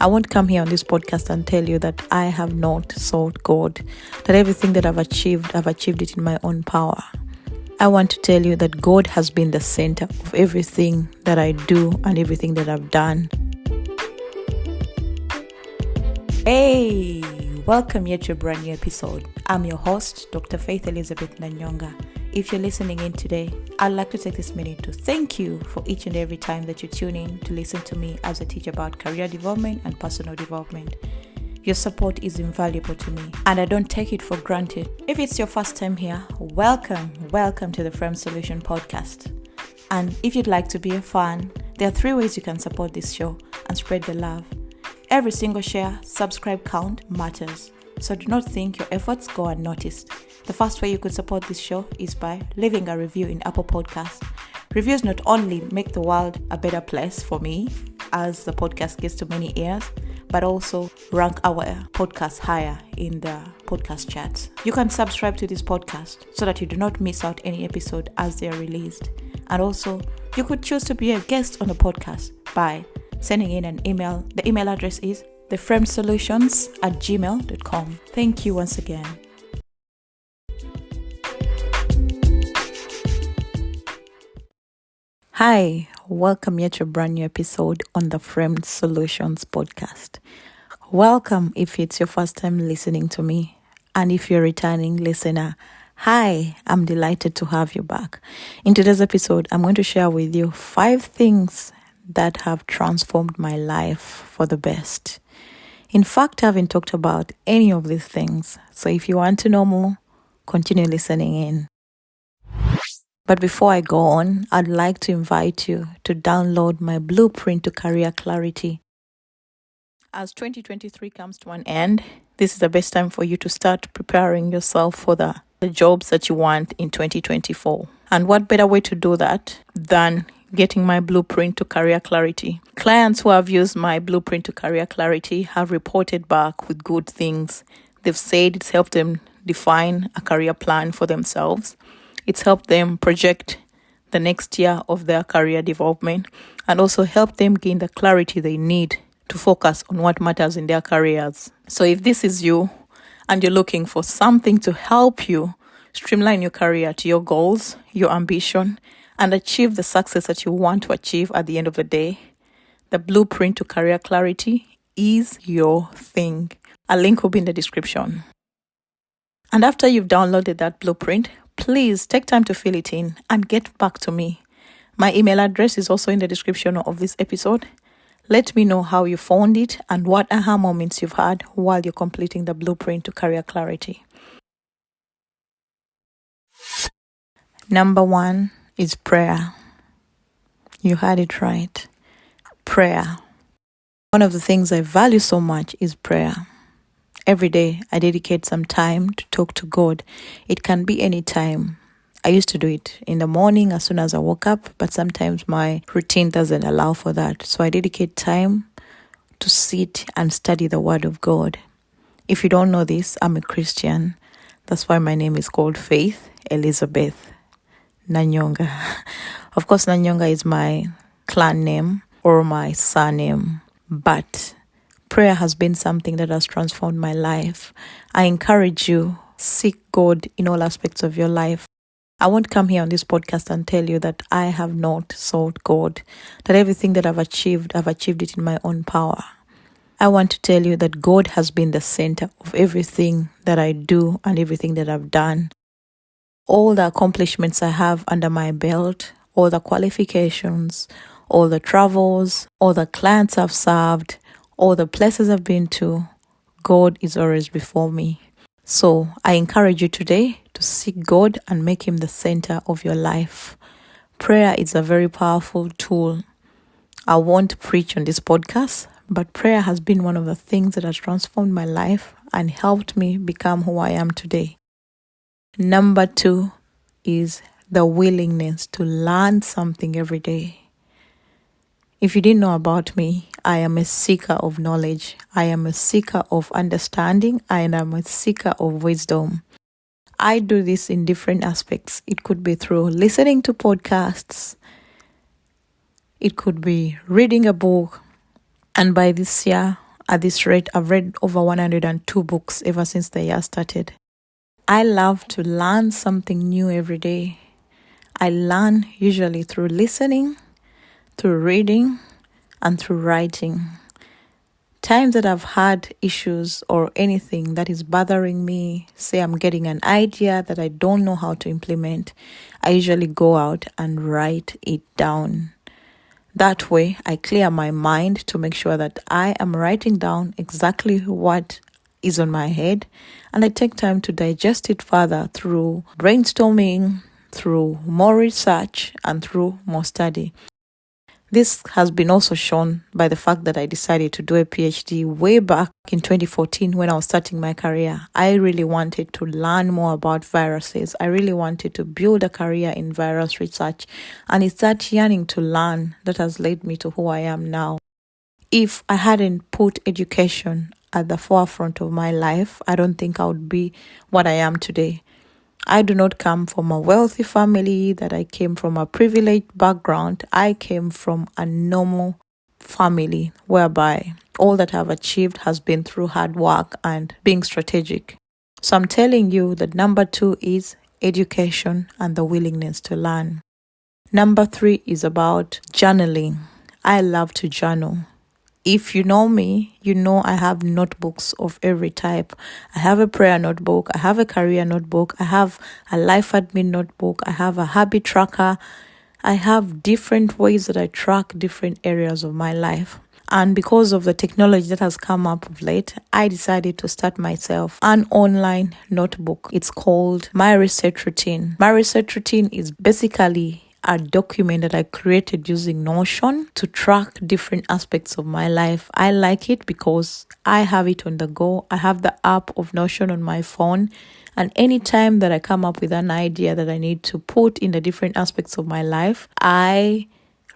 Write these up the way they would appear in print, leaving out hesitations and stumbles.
I won't come here on this podcast and tell you that I have not sought God, that everything that I've achieved it in my own power. I want to tell you that God has been the center of everything that I do and everything that I've done. Hey, welcome here to a brand new episode. I'm your host, Dr. Faith Elizabeth Nanyonga. If you're listening in today, I'd like to take this minute to thank you for each and every time that you tune in to listen to me as I teach about career development and personal development. Your support is invaluable to me, and I don't take it for granted. If it's your first time here, welcome to the Solutions podcast. And if you'd like to be a fan, there are 3 ways you can support this show and spread the love. Every single share, subscribe count matters, so do not think your efforts go unnoticed. The first way you could support this show is by leaving a review in Apple Podcasts. Reviews not only make the world a better place for me as the podcast gets to many ears, but also rank our podcast higher in the podcast charts. You can subscribe to this podcast so that you do not miss out any episode as they are released. And also, you could choose to be a guest on the podcast by sending in an email. The email address is theframedsolutions@gmail.com. Thank you once again. Hi, welcome here to a brand new episode on the Framed Solutions podcast. Welcome if it's your first time listening to me, and if you're a returning listener, hi, I'm delighted to have you back. In today's episode, I'm going to share with you 5 things that have transformed my life for the best. In fact, I haven't talked about any of these things, so if you want to know more, continue listening in. But before I go on, I'd like to invite you to download my blueprint to career clarity. As 2023 comes to an end, this is the best time for you to start preparing yourself for the jobs that you want in 2024. And what better way to do that than getting my blueprint to career clarity? Clients who have used my blueprint to career clarity have reported back with good things. They've said it's helped them define a career plan for themselves. It's helped them project the next year of their career development, and also help them gain the clarity they need to focus on what matters in their careers. So if this is you and you're looking for something to help you streamline your career to your goals, your ambition, and achieve the success that you want to achieve at the end of the day, the blueprint to career clarity is your thing. A link will be in the description. And after you've downloaded that blueprint, please take time to fill it in and get back to me. My email address is also in the description of this episode. Let me know how you found it and what aha moments you've had while you're completing the blueprint to career clarity. Number 1 is prayer. You heard it right. Prayer. One of the things I value so much is prayer. Every day, I dedicate some time to talk to God. It can be any time. I used to do it in the morning as soon as I woke up, but sometimes my routine doesn't allow for that. So I dedicate time to sit and study the Word of God. If you don't know this, I'm a Christian. That's why my name is called Faith Elizabeth Nanyonga. Of course, Nanyonga is my clan name or my surname, but prayer has been something that has transformed my life. I encourage you, seek God in all aspects of your life. I won't come here on this podcast and tell you that I have not sought God, that everything that I've achieved it in my own power. I want to tell you that God has been the center of everything that I do and everything that I've done. All the accomplishments I have under my belt, all the qualifications, all the travels, all the clients I've served, all the places I've been to, God is always before me. So I encourage you today to seek God and make Him the center of your life. Prayer is a very powerful tool. I won't preach on this podcast, but prayer has been one of the things that has transformed my life and helped me become who I am today. Number 2 is the willingness to learn something every day. If you didn't know about me, I am a seeker of knowledge. I am a seeker of understanding. I am a seeker of wisdom. I do this in different aspects. It could be through listening to podcasts. It could be reading a book. And by this year, At this rate, I've read over 102 books ever since the year started. I love to learn something new every day. I learn usually through listening, through reading, and through writing. Times that I've had issues or anything that is bothering me, say I'm getting an idea that I don't know how to implement, I usually go out and write it down. That way, I clear my mind to make sure that I am writing down exactly what is on my head, and I take time to digest it further through brainstorming, through more research, and through more study. This has been also shown by the fact that I decided to do a PhD way back in 2014 when I was starting my career. I really wanted to learn more about viruses. I really wanted to build a career in virus research. And it's that yearning to learn that has led me to who I am now. If I hadn't put education at the forefront of my life, I don't think I would be what I am today. I do not come from a wealthy family, that I came from a privileged background. I came from a normal family whereby all that I've achieved has been through hard work and being strategic. So I'm telling you that number 2 is education and the willingness to learn. Number 3 is about journaling. I love to journal. If you know me, you know I have notebooks of every type. I have a prayer notebook, I have a career notebook, I have a life admin notebook, I have a habit tracker. I have different ways that I track different areas of my life. And because of the technology that has come up of late, I decided to start myself an online notebook. It's called My Reset Routine. My Reset Routine is basically a document that I created using Notion to track different aspects of my life. I like it because I have it on the go. I have the app of Notion on my phone, and anytime that I come up with an idea that I need to put in the different aspects of my life, I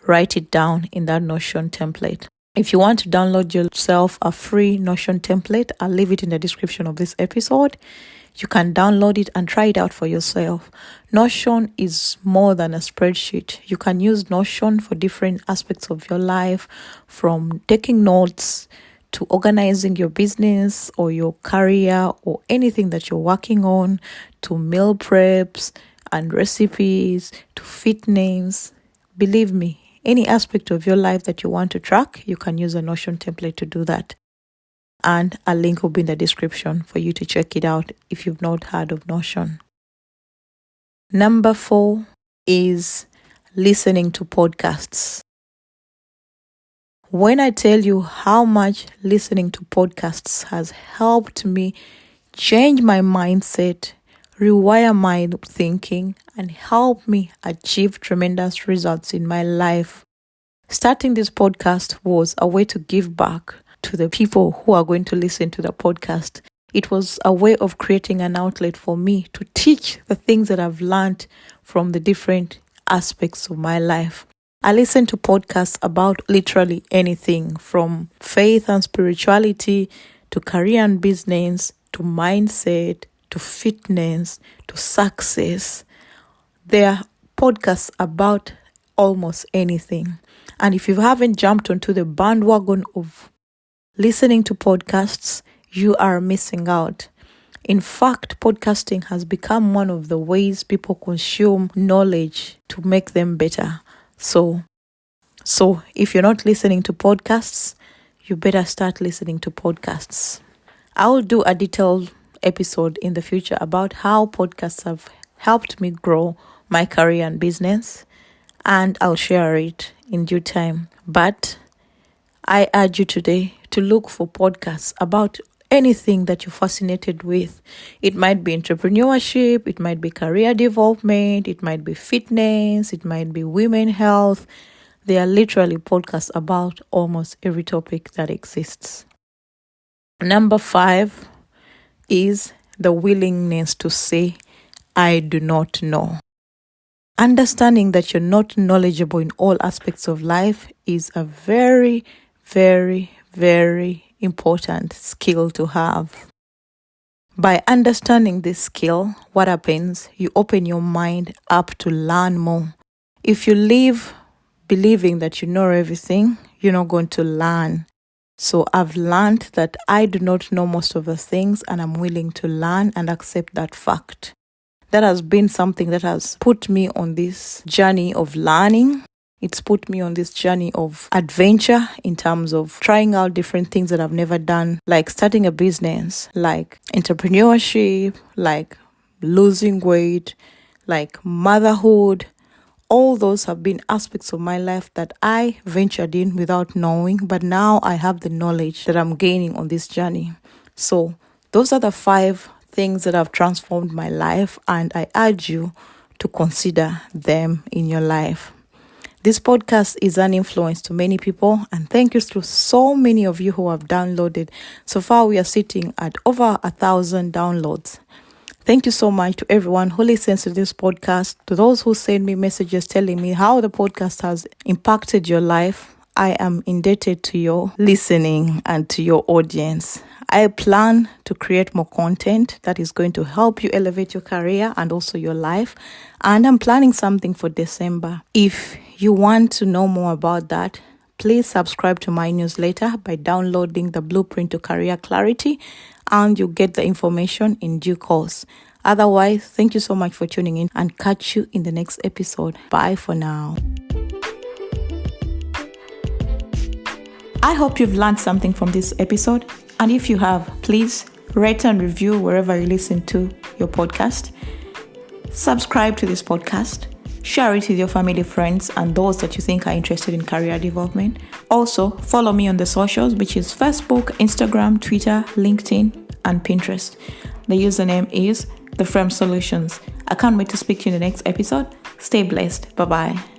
write it down in that Notion template. If you want to download yourself a free Notion template, I'll leave it in the description of this episode. You can download it and try it out for yourself. Notion is more than a spreadsheet. You can use Notion for different aspects of your life, from taking notes to organizing your business or your career or anything that you're working on, to meal preps and recipes, to fitness. Believe me, any aspect of your life that you want to track, you can use a Notion template to do that. And a link will be in the description for you to check it out if you've not heard of Notion. Number 4 is listening to podcasts. When I tell you how much listening to podcasts has helped me change my mindset, rewire my thinking, and help me achieve tremendous results in my life, starting this podcast was a way to give back to the people who are going to listen to the podcast. It was a way of creating an outlet for me to teach the things that I've learned from the different aspects of my life. I listen to podcasts about literally anything, from faith and spirituality to career and business to mindset to fitness to success. There are podcasts about almost anything. And if you haven't jumped onto the bandwagon of listening to podcasts, you are missing out. In fact, podcasting has become one of the ways people consume knowledge to make them better. So if you're not listening to podcasts, you better start listening to podcasts. I will do a detailed episode in the future about how podcasts have helped me grow my career and business, and I'll share it in due time. But I urge you today to look for podcasts about anything that you're fascinated with. It might be entrepreneurship, it might be career development, it might be fitness, it might be women health. There are literally podcasts about almost every topic that exists. Number 5 is the willingness to say, I do not know. Understanding that you're not knowledgeable in all aspects of life is a very, very, very important skill to have. By understanding this skill, what happens? You open your mind up to learn more. If you live believing that you know everything, you're not going to learn. So I've learned that I do not know most of the things, and I'm willing to learn and accept that fact. That has been something that has put me on this journey of learning. It's put me on this journey of adventure in terms of trying out different things that I've never done, like starting a business, like entrepreneurship, like losing weight, like motherhood. All those have been aspects of my life that I ventured in without knowing, but now I have the knowledge that I'm gaining on this journey. So those are the 5 things that have transformed my life, and I urge you to consider them in your life. This podcast is an influence to many people, and thank you to so many of you who have downloaded. So far, we are sitting at over 1,000 downloads. Thank you so much to everyone who listens to this podcast, to those who send me messages telling me how the podcast has impacted your life. I am indebted to your listening and to your audience. I plan to create more content that is going to help you elevate your career and also your life. And I'm planning something for December. If you want to know more about that, please subscribe to my newsletter by downloading the Blueprint to Career Clarity, and you'll get the information in due course. Otherwise, thank you so much for tuning in, and catch you in the next episode. Bye for now. I hope you've learned something from this episode. And if you have, please rate and review wherever you listen to your podcast. Subscribe to this podcast. Share it with your family, friends, and those that you think are interested in career development. Also, follow me on the socials, which is Facebook, Instagram, Twitter, LinkedIn, and Pinterest. The username is theframedsolutions. I can't wait to speak to you in the next episode. Stay blessed. Bye-bye.